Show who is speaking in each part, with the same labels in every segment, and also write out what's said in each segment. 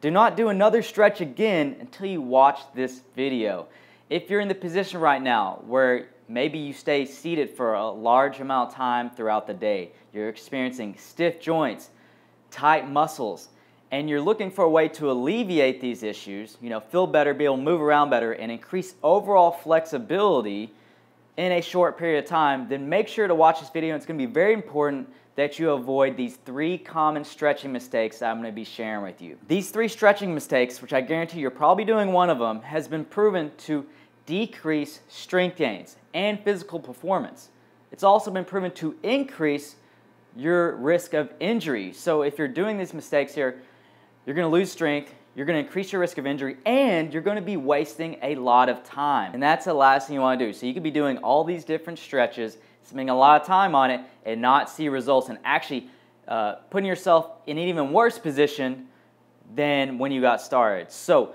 Speaker 1: Do not do another stretch again until you watch this video. If you're in the position right now where maybe you stay seated for a large amount of time throughout the day, you're experiencing stiff joints, tight muscles, and you're looking for a way to alleviate these issues, feel better, be able to move around better, and increase overall flexibility in a short period of time, then make sure to watch this video. It's going to be very important that you avoid these 3 common stretching mistakes that I'm going to be sharing with you. These 3 stretching mistakes, which I guarantee you're probably doing one of them, has been proven to decrease strength gains and physical performance. It's also been proven to increase your risk of injury. So if you're doing these mistakes here, you're going to lose strength, you're going to increase your risk of injury, and you're going to be wasting a lot of time. And that's the last thing you want to do. So you could be doing all these different stretches, spending a lot of time on it, and not see results, and actually putting yourself in an even worse position than when you got started. So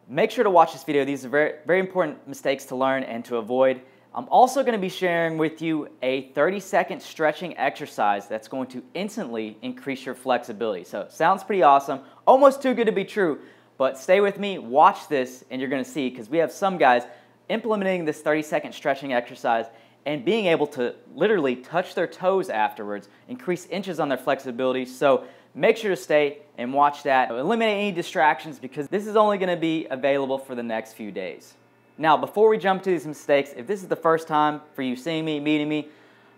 Speaker 1: make sure to watch this video. These are very, very important mistakes to learn and to avoid. I'm also going to be sharing with you a 30-second stretching exercise that's going to instantly increase your flexibility. So it sounds pretty awesome, almost too good to be true, but stay with me, watch this, and you're going to see, because we have some guys implementing this 30-second stretching exercise and being able to literally touch their toes afterwards, increase inches on their flexibility. So make sure to stay and watch that. Eliminate any distractions, because this is only going to be available for the next few days. Now, before we jump to these mistakes, if this is the first time for you seeing me, meeting me,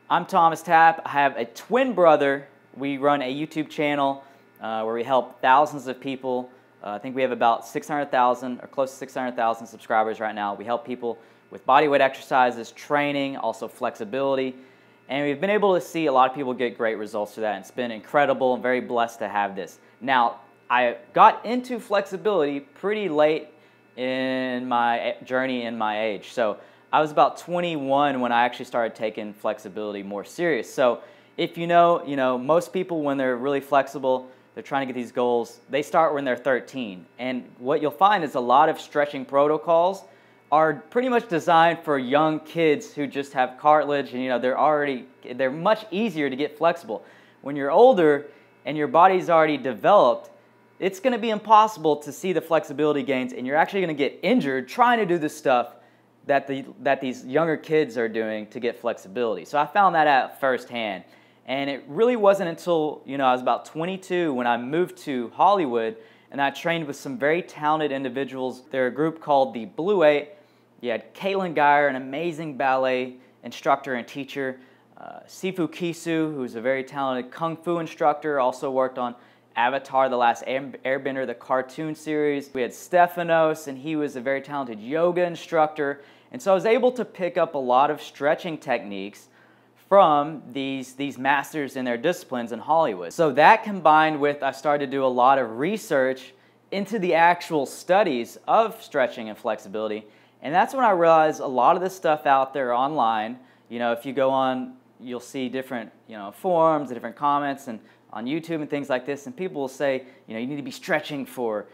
Speaker 1: I'm Thomas Tapp. I have a twin brother. We run a YouTube channel where we help thousands of people. I think we have about 600,000 or close to 600,000 subscribers right now. We help people with bodyweight exercises, training, also flexibility. And we've been able to see a lot of people get great results through that. And it's been incredible and very blessed to have this. Now, I got into flexibility pretty late in my journey in my age. So I was about 21 when I actually started taking flexibility more serious. So if you know, most people when they're really flexible, they're trying to get these goals, they start when they're 13. And what you'll find is a lot of stretching protocols are pretty much designed for young kids who just have cartilage, and they're much easier to get flexible. When you're older and your body's already developed, it's going to be impossible to see the flexibility gains, and you're actually going to get injured trying to do the stuff that these younger kids are doing to get flexibility. So I found that out firsthand. And it really wasn't until I was about 22 when I moved to Hollywood, and I trained with some very talented individuals. They're a group called the Blue 8. You had Caitlin Geyer, an amazing ballet instructor and teacher. Sifu Kisu, who's a very talented Kung Fu instructor, also worked on Avatar, The Last Airbender, the cartoon series. We had Stefanos, and he was a very talented yoga instructor. And so I was able to pick up a lot of stretching techniques from these masters in their disciplines in Hollywood. So that combined with, I started to do a lot of research into the actual studies of stretching and flexibility. And that's when I realized a lot of this stuff out there online, if you go on, you'll see different, forums and different comments and on YouTube and things like this, and people will say, you need to be stretching for,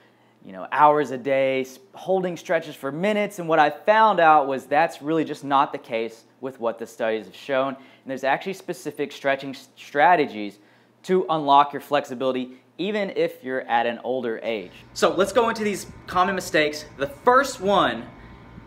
Speaker 1: hours a day, holding stretches for minutes, and what I found out was that's really just not the case with what the studies have shown, and there's actually specific stretching strategies to unlock your flexibility even if you're at an older age. So let's go into these common mistakes. The first one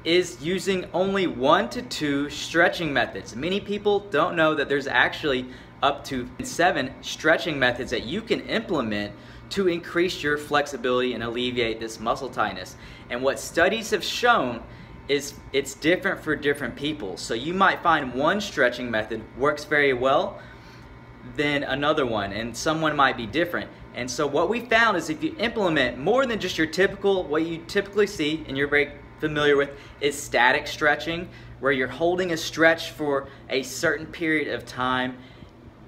Speaker 1: is using only 1 to 2 stretching methods. Many people don't know that there's actually up to 7 stretching methods that you can implement to increase your flexibility and alleviate this muscle tightness. And what studies have shown is it's different for different people. So you might find one stretching method works very well than another one, and someone might be different. And so what we found is if you implement more than just your typical, what you typically see and you're very familiar with is static stretching, where you're holding a stretch for a certain period of time,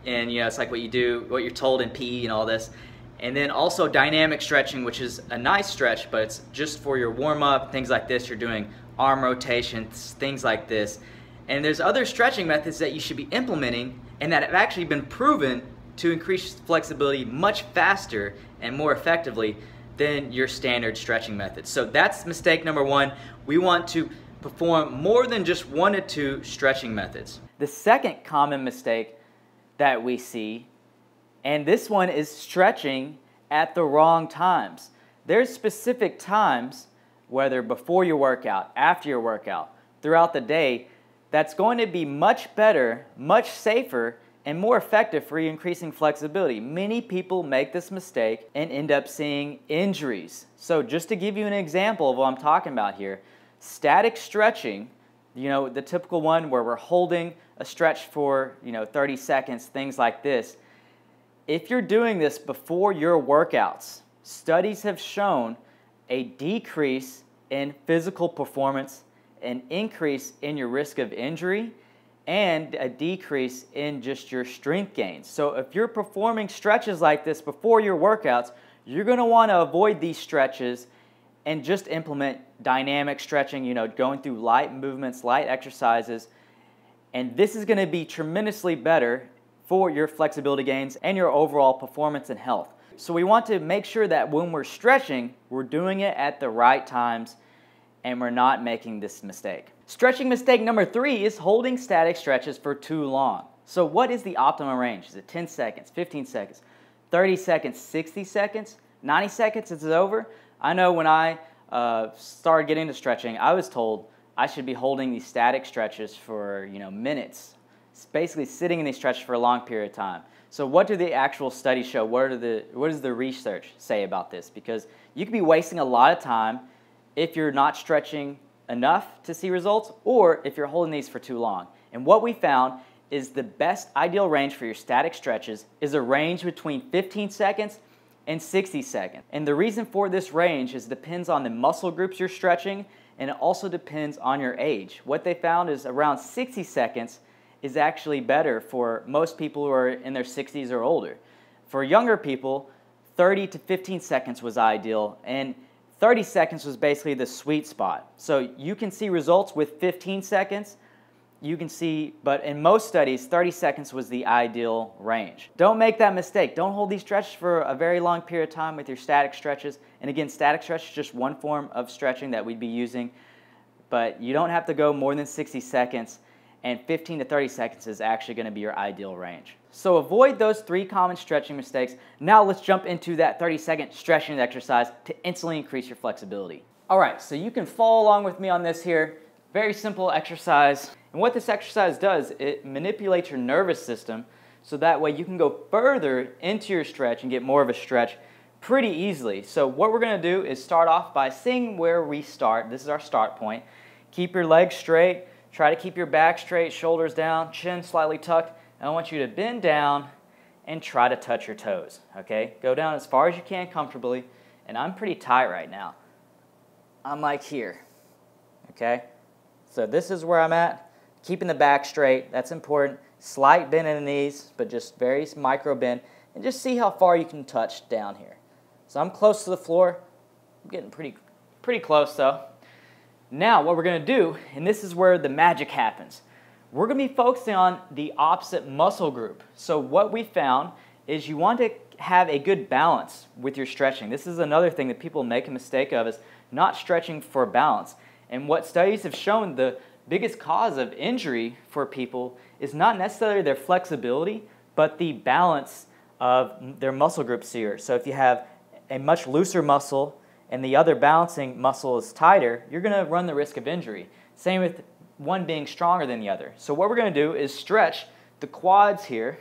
Speaker 1: and it's like what you're told in PE and all this. And then also dynamic stretching, which is a nice stretch, but it's just for your warm-up, things like this. You're doing arm rotations, things like this. And there's other stretching methods that you should be implementing and that have actually been proven to increase flexibility much faster and more effectively than your standard stretching methods. So that's mistake number 1. We want to perform more than just 1 to 2 stretching methods. The second common mistake that we see, and this one is stretching at the wrong times. there's specific times, whether before your workout, after your workout, throughout the day, that's going to be much better, much safer, and more effective for increasing flexibility. Many people make this mistake and end up seeing injuries. So just to give you an example of what I'm talking about here, static stretching, the typical one where we're holding a stretch for 30 seconds, things like this. If you're doing this before your workouts, studies have shown a decrease in physical performance, an increase in your risk of injury, and a decrease in just your strength gains. So if you're performing stretches like this before your workouts, you're going to want to avoid these stretches and just implement dynamic stretching, going through light movements, light exercises. And this is going to be tremendously better for your flexibility gains and your overall performance and health. So we want to make sure that when we're stretching, we're doing it at the right times and we're not making this mistake. Stretching mistake number 3 is holding static stretches for too long. So what is the optimum range? Is it 10 seconds, 15 seconds, 30 seconds, 60 seconds, 90 seconds, it's over? I know when I started getting into stretching, I was told I should be holding these static stretches for minutes. It's basically sitting in these stretches for a long period of time. So what do the actual studies show? What does the research say about this? Because you could be wasting a lot of time if you're not stretching enough to see results, or if you're holding these for too long. And what we found is the best ideal range for your static stretches is a range between 15 seconds and 60 seconds. And the reason for this range is depends on the muscle groups you're stretching, and it also depends on your age. What they found is around 60 seconds is actually better for most people who are in their 60s or older. For younger people, 30 to 15 seconds was ideal, and 30 seconds was basically the sweet spot. So you can see results with 15 seconds, but in most studies, 30 seconds was the ideal range. Don't make that mistake. Don't hold these stretches for a very long period of time with your static stretches. And again, static stretch is just one form of stretching that we'd be using, but you don't have to go more than 60 seconds, and 15 to 30 seconds is actually going to be your ideal range. So avoid those 3 common stretching mistakes. Now let's jump into that 30-second stretching exercise to instantly increase your flexibility. All right, so you can follow along with me on this here. Very simple exercise. And what this exercise does, it manipulates your nervous system so that way you can go further into your stretch and get more of a stretch pretty easily. So what we're going to do is start off by seeing where we start. This is our start point. Keep your legs straight. Try to keep your back straight, shoulders down, chin slightly tucked. And I want you to bend down and try to touch your toes, okay? Go down as far as you can comfortably, and I'm pretty tight right now. I'm like here, okay? So this is where I'm at. Keeping the back straight, that's important. Slight bend in the knees, but just very micro bend, and just see how far you can touch down here. So I'm close to the floor. I'm getting pretty close though. Now what we're going to do, and this is where the magic happens, we're going to be focusing on the opposite muscle group. So what we found is you want to have a good balance with your stretching. This is another thing that people make a mistake of, is not stretching for balance. And what studies have shown, the biggest cause of injury for people is not necessarily their flexibility, but the balance of their muscle groups here. So if you have a much looser muscle and the other balancing muscle is tighter, you're going to run the risk of injury. Same with one being stronger than the other. So what we're going to do is stretch the quads here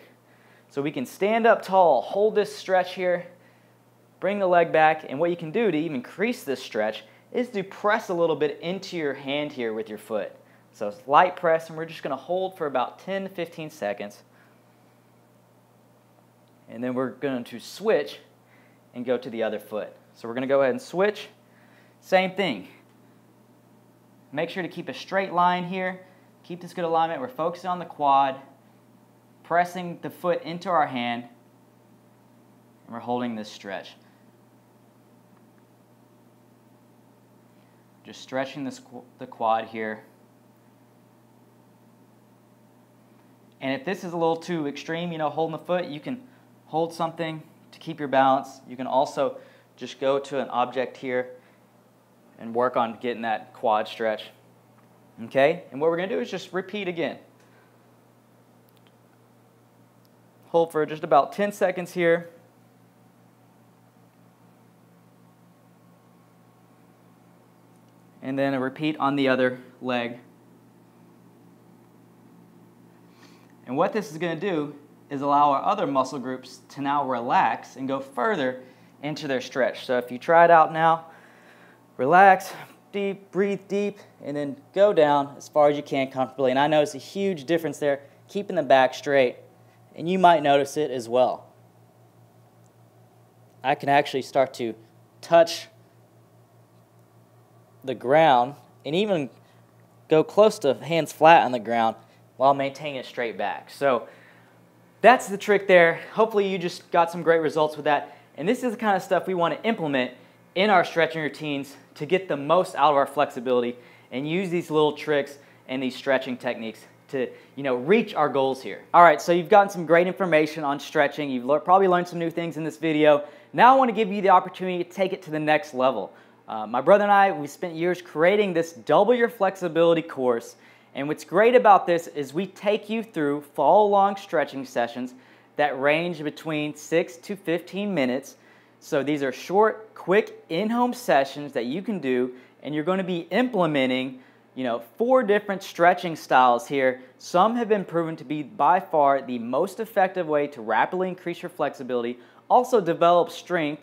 Speaker 1: so we can stand up tall, hold this stretch here, bring the leg back, and what you can do to even increase this stretch is to press a little bit into your hand here with your foot. So it's light press, and we're just going to hold for about 10 to 15 seconds. And then we're going to switch and go to the other foot. So we're going to go ahead and switch. Same thing. Make sure to keep a straight line here. Keep this good alignment. We're focusing on the quad, pressing the foot into our hand, and we're holding this stretch. Just stretching the quad here. And if this is a little too extreme, holding the foot, you can hold something to keep your balance. You can also just go to an object here and work on getting that quad stretch. Okay? And what we're going to do is just repeat again. Hold for just about 10 seconds here. and then a repeat on the other leg. And what this is going to do is allow our other muscle groups to now relax and go further into their stretch. So if you try it out now, relax, deep, breathe deep, and then go down as far as you can comfortably. And I notice a huge difference there, keeping the back straight, and you might notice it as well. I can actually start to touch the ground and even go close to hands flat on the ground while maintaining a straight back. So that's the trick there. Hopefully you just got some great results with that. And this is the kind of stuff we want to implement in our stretching routines to get the most out of our flexibility and use these little tricks and these stretching techniques to, reach our goals here. All right, so you've gotten some great information on stretching. You've probably learned some new things in this video. Now I want to give you the opportunity to take it to the next level. My brother and I, we spent years creating this Double Your Flexibility course. And what's great about this is we take you through follow-along stretching sessions that range between 6 to 15 minutes. So these are short, quick, in-home sessions that you can do, and you're going to be implementing 4 different stretching styles here. Some have been proven to be by far the most effective way to rapidly increase your flexibility, also develop strength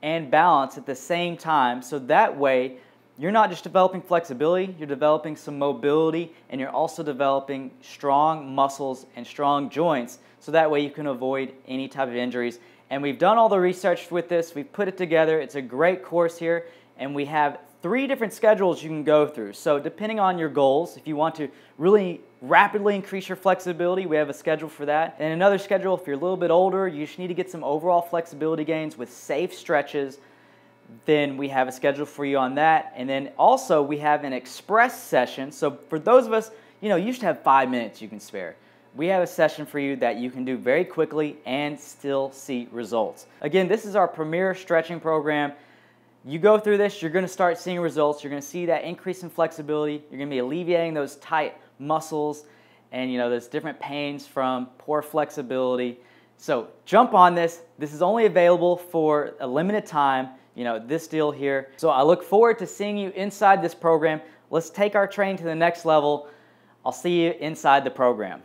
Speaker 1: and balance at the same time, so that way you're not just developing flexibility, you're developing some mobility, and you're also developing strong muscles and strong joints, so that way you can avoid any type of injuries. And we've done all the research with this, we've put it together, it's a great course here, and we have 3 different schedules you can go through. So depending on your goals, if you want to really rapidly increase your flexibility, we have a schedule for that. And another schedule, if you're a little bit older, you just need to get some overall flexibility gains with safe stretches, then we have a schedule for you on that. And then also we have an express session. So for those of us, you should have 5 minutes you can spare. We have a session for you that you can do very quickly and still see results. Again, this is our premier stretching program. You go through this, you're going to start seeing results. You're going to see that increase in flexibility. You're going to be alleviating those tight muscles and those different pains from poor flexibility. So jump on this. This is only available for a limited time. This deal here. So I look forward to seeing you inside this program. Let's take our training to the next level. I'll see you inside the program.